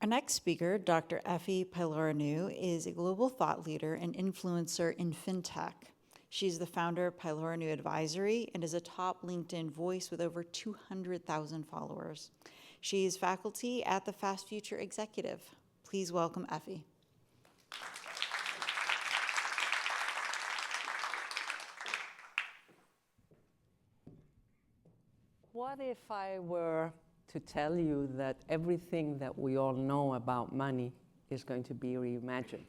next speaker, Dr. Efi Pylarinou, is a global thought leader and influencer in fintech. She's the founder of Pylarinou Advisory and is a top LinkedIn voice with over 200,000 followers. She is faculty at the Fast Future Executive. Please welcome Efi. What if I were to tell you that everything that we all know about money is going to be reimagined?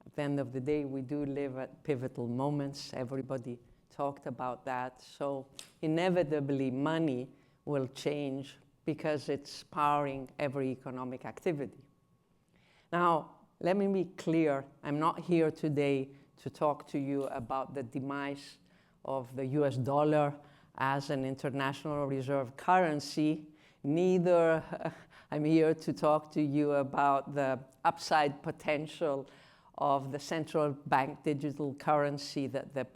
At the end of the day, we do live at pivotal moments. Everybody talked about that. So inevitably, money will change because it's powering every economic activity. Now, let me be clear. I'm not here today to talk to you about the demise of the US dollar as an international reserve currency. Neither I'm here to talk to you about the upside potential of the central bank digital currency that the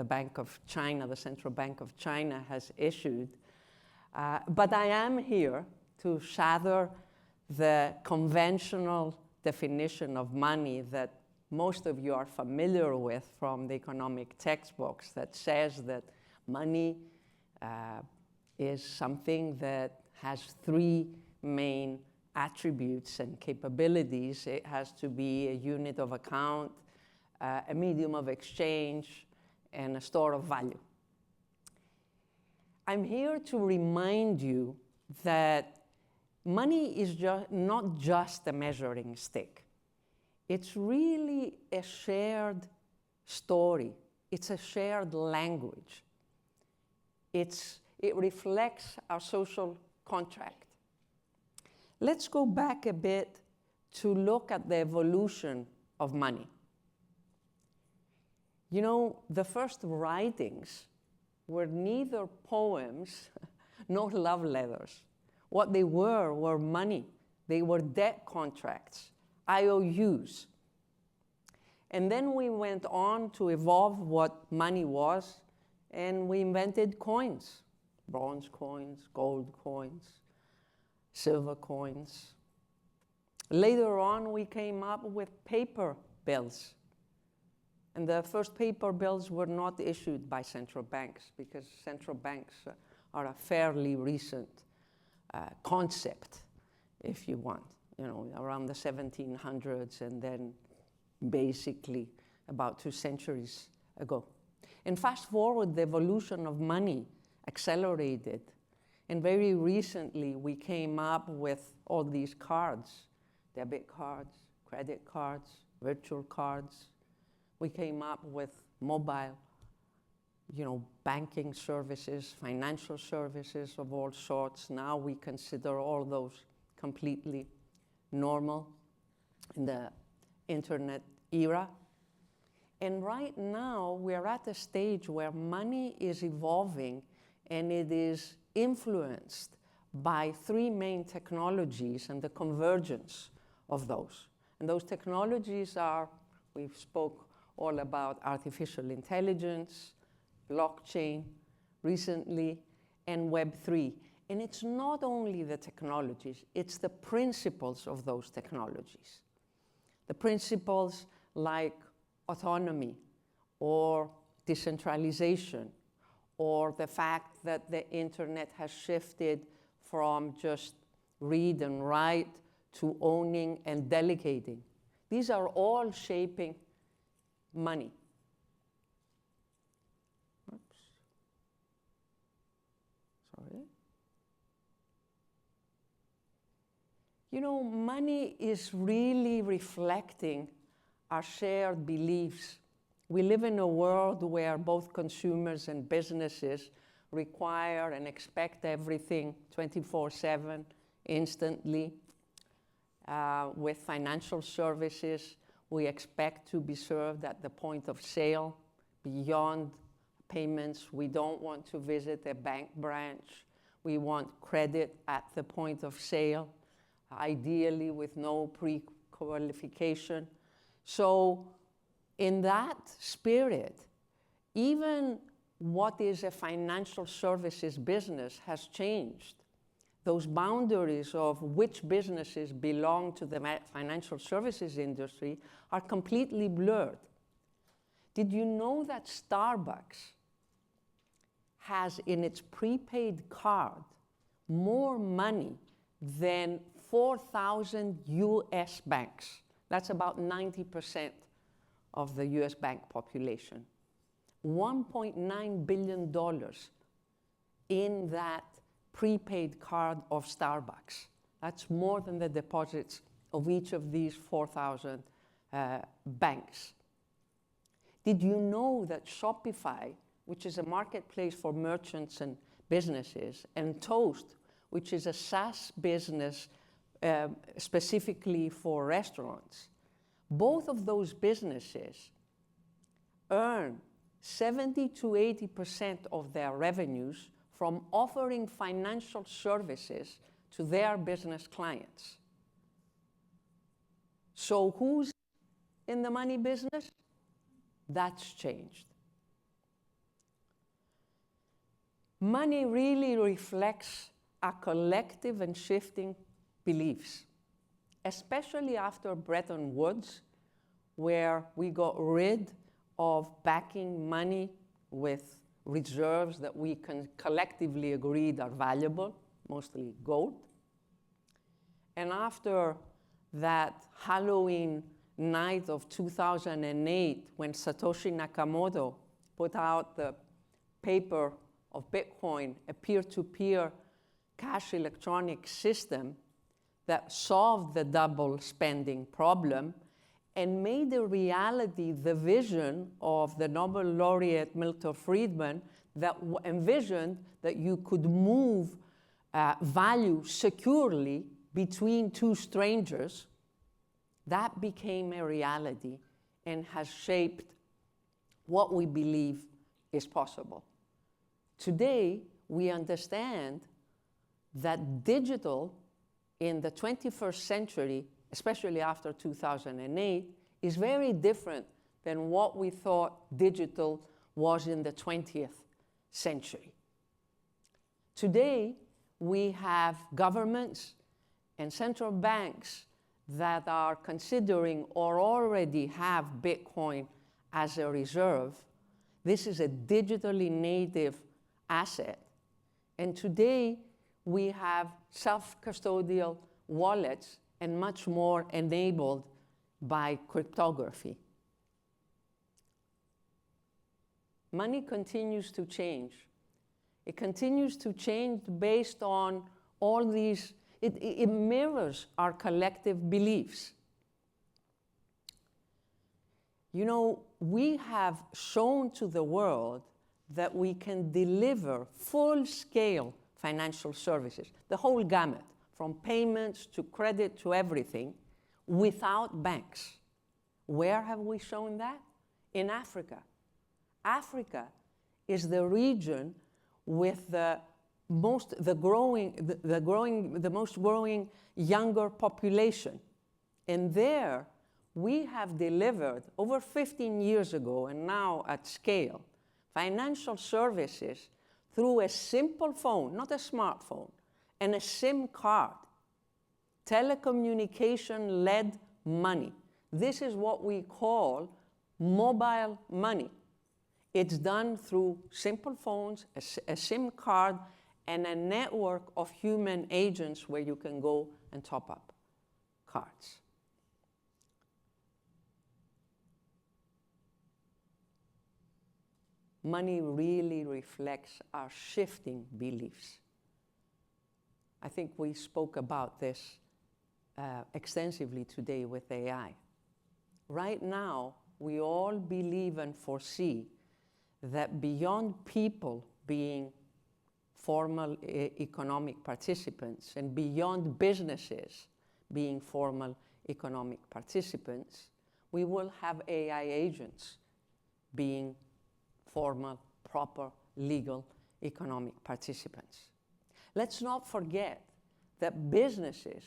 Bank of China, the Central Bank of China, has issued. But I am here to shatter the conventional definition of money that most of you are familiar with from the economic textbooks, that says that money is something that has three main attributes and capabilities. It has to be a unit of account, a medium of exchange, and a store of value. I'm here to remind you that money is not just a measuring stick. It's really a shared story. It's a shared language. It reflects our social contract. Let's go back a bit to look at the evolution of money. You know, the first writings were neither poems nor love letters. What they were money. They were debt contracts, IOUs. And then we went on to evolve what money was, and we invented coins, bronze coins, gold coins, silver coins. Later on, we came up with paper bills. And the first paper bills were not issued by central banks, because central banks are a fairly recent concept, if you want. You know, around the 1700s, and then basically about 2 centuries ago. And fast forward, the evolution of money accelerated. And very recently, we came up with all these cards, debit cards, credit cards, virtual cards. We came up with mobile, banking services, financial services of all sorts. Now we consider all those completely normal in the internet era. And right now, we're at a stage where money is evolving, and it is influenced by 3 main technologies and the convergence of those. And those technologies are, we've spoke all about artificial intelligence, blockchain recently, and Web3. And it's not only the technologies, it's the principles of those technologies. The principles like autonomy or decentralization, or the fact that the internet has shifted from just read and write to owning and delegating. These are all shaping money. Oops. Sorry. You know, money is really reflecting our shared beliefs. We live in a world where both consumers and businesses require and expect everything 24/7, instantly. With financial services, we expect to be served at the point of sale. Beyond payments, we don't want to visit a bank branch. We want credit at the point of sale, ideally with no pre-qualification. So in that spirit, even what is a financial services business has changed. Those boundaries of which businesses belong to the financial services industry are completely blurred. Did you know that Starbucks has in its prepaid card more money than 4,000 US banks? That's about 90% of the US bank population. $1.9 billion in that prepaid card of Starbucks. That's more than the deposits of each of these 4,000 banks. Did you know that Shopify, which is a marketplace for merchants and businesses, and Toast, which is a SaaS business specifically for restaurants, both of those businesses earn 70 to 80% of their revenues from offering financial services to their business clients. So who's in the money business? That's changed. Money really reflects a collective and shifting beliefs, especially after Bretton Woods, where we got rid of backing money with reserves that we can collectively agreed are valuable, mostly gold. And after that Halloween night of 2008, when Satoshi Nakamoto put out the paper of Bitcoin, a peer-to-peer cash electronic system that solved the double spending problem and made a reality the vision of the Nobel laureate Milton Friedman that envisioned that you could move value securely between two strangers. That became a reality and has shaped what we believe is possible. Today, we understand that digital in the 21st century, especially after 2008, is very different than what we thought digital was in the 20th century. Today, we have governments and central banks that are considering or already have Bitcoin as a reserve. This is a digitally native asset. And today, we have self-custodial wallets and much more enabled by cryptography. Money continues to change. It continues to change based on all these, it mirrors our collective beliefs. You know, we have shown to the world that we can deliver full-scale financial services, the whole gamut, from payments to credit to everything, without banks. Where have we shown that? In Africa. Africa is the region with the most growing younger population. And there, we have delivered, over 15 years ago, and now at scale, financial services through a simple phone, not a smartphone, and a SIM card, telecommunication-led money. This is what we call mobile money. It's done through simple phones, a SIM card, and a network of human agents where you can go and top up cards. Money really reflects our shifting beliefs. I think we spoke about this extensively today with AI. Right now, we all believe and foresee that beyond people being formal economic participants and beyond businesses being formal economic participants, we will have AI agents being formal, proper, legal economic participants. Let's not forget that businesses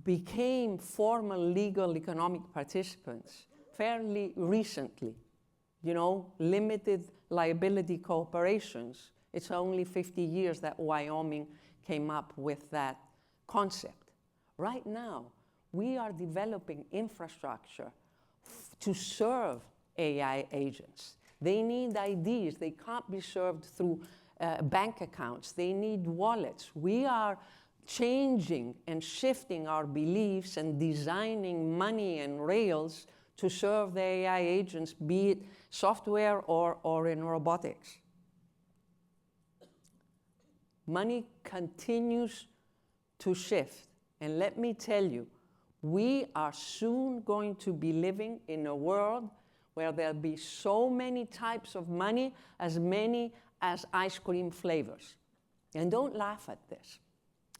became formal legal economic participants fairly recently, limited liability corporations. It's only 50 years that Wyoming came up with that concept. Right now, we are developing infrastructure to serve AI agents. They need IDs. They can't be served through bank accounts. They need wallets. We are changing and shifting our beliefs and designing money and rails to serve the AI agents, be it software or in robotics. Money continues to shift. And let me tell you, we are soon going to be living in a world where there'll be so many types of money, as many as ice cream flavors. And don't laugh at this.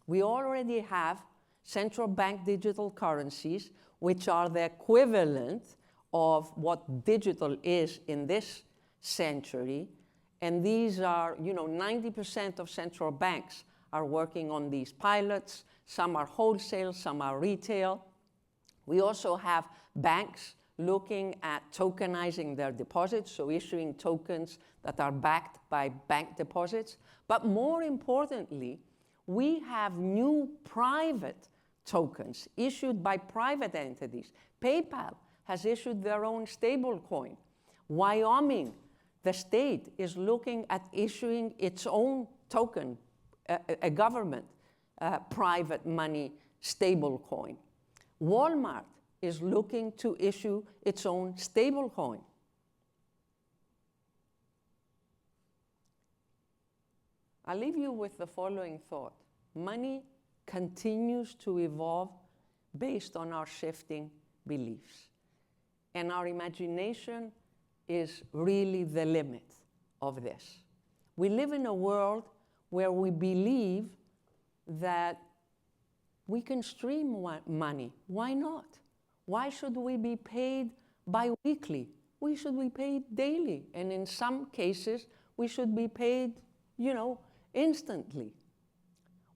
We already have central bank digital currencies, which are the equivalent of what digital is in this century. And these are, 90% of central banks are working on these pilots. Some are wholesale, some are retail. We also have banks looking at tokenizing their deposits, so issuing tokens that are backed by bank deposits. But more importantly, we have new private tokens issued by private entities. PayPal has issued their own stable coin. Wyoming, the state, is looking at issuing its own token, a government private money stable coin. Walmart is looking to issue its own stable coin. I'll leave you with the following thought. Money continues to evolve based on our shifting beliefs. And our imagination is really the limit of this. We live in a world where we believe that we can stream money. Why not? Why should we be paid bi-weekly? We should be paid daily. And in some cases, we should be paid, instantly.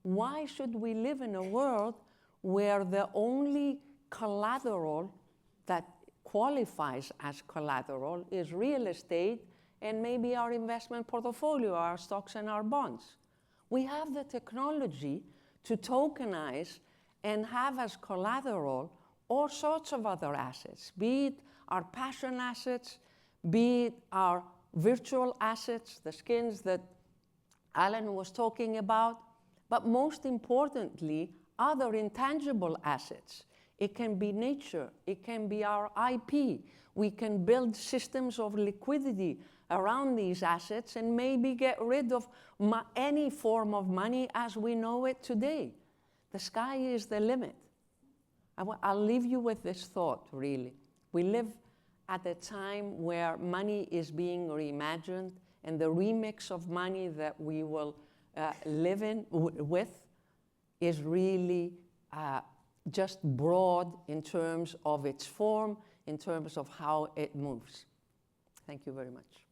Why should we live in a world where the only collateral that qualifies as collateral is real estate and maybe our investment portfolio, our stocks and our bonds? We have the technology to tokenize and have as collateral all sorts of other assets, be it our passion assets, be it our virtual assets, the skins that Alan was talking about, but most importantly, other intangible assets. It can be nature, it can be our IP. We can build systems of liquidity around these assets and maybe get rid of any form of money as we know it today. The sky is the limit. I'll leave you with this thought, really. We live at a time where money is being reimagined, and the remix of money that we will live with is really just broad in terms of its form, in terms of how it moves. Thank you very much.